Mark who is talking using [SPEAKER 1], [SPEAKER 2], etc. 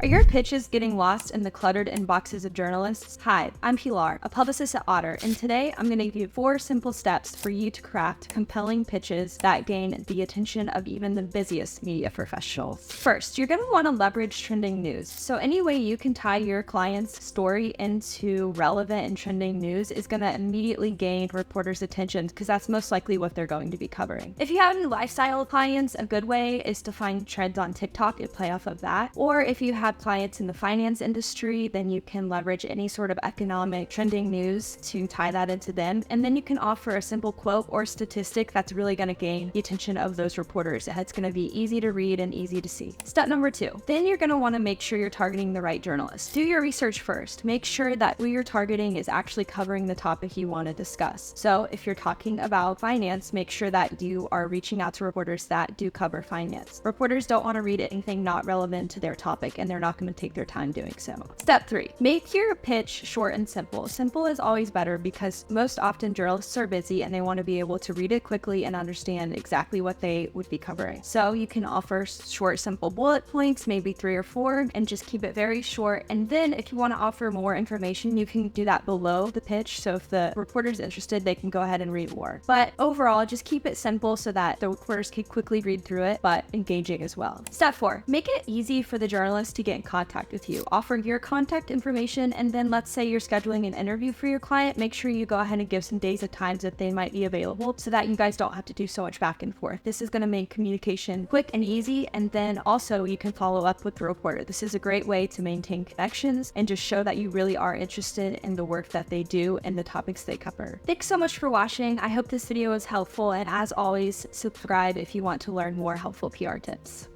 [SPEAKER 1] Are your pitches getting lost in the cluttered inboxes of journalists? Hi, I'm Pilar, a publicist at Otter, and today I'm going to give you 4 simple steps for you to craft compelling pitches that gain the attention of even the busiest media professionals. First, you're going to want to leverage trending news. So any way you can tie your client's story into relevant and trending news is going to immediately gain reporters' attention because that's most likely what they're going to be covering. If you have any lifestyle clients, a good way is to find trends on TikTok and play off of that. Or if you have clients in the finance industry, then you can leverage any sort of economic trending news to tie that into them. And then you can offer a simple quote or statistic that's really going to gain the attention of those reporters. It's going to be easy to read and easy to see. Step number 2, then you're going to want to make sure you're targeting the right journalist. Do your research first. Make sure that who you're targeting is actually covering the topic you want to discuss. So if you're talking about finance, make sure that you are reaching out to reporters that do cover finance. Reporters don't want to read anything not relevant to their topic, and they're not going to take their time doing so. Step 3, make your pitch short and simple. Simple is always better because most often journalists are busy and they want to be able to read it quickly and understand exactly what they would be covering. So you can offer short, simple bullet points, maybe 3 or 4, and just keep it very short. And then if you want to offer more information, you can do that below the pitch. So if the reporter's interested, they can go ahead and read more. But overall, just keep it simple so that the reporters can quickly read through it, but engaging as well. Step 4, make it easy for the journalist to get in contact with you. Offer your contact information, and then let's say you're scheduling an interview for your client, make sure you go ahead and give some days of times that they might be available so that you guys don't have to do so much back and forth. This is going to make communication quick and easy, and then also you can follow up with the reporter. This is a great way to maintain connections and just show that you really are interested in the work that they do and the topics they cover. Thanks so much for watching. I hope this video was helpful, and as always, subscribe if you want to learn more helpful PR tips.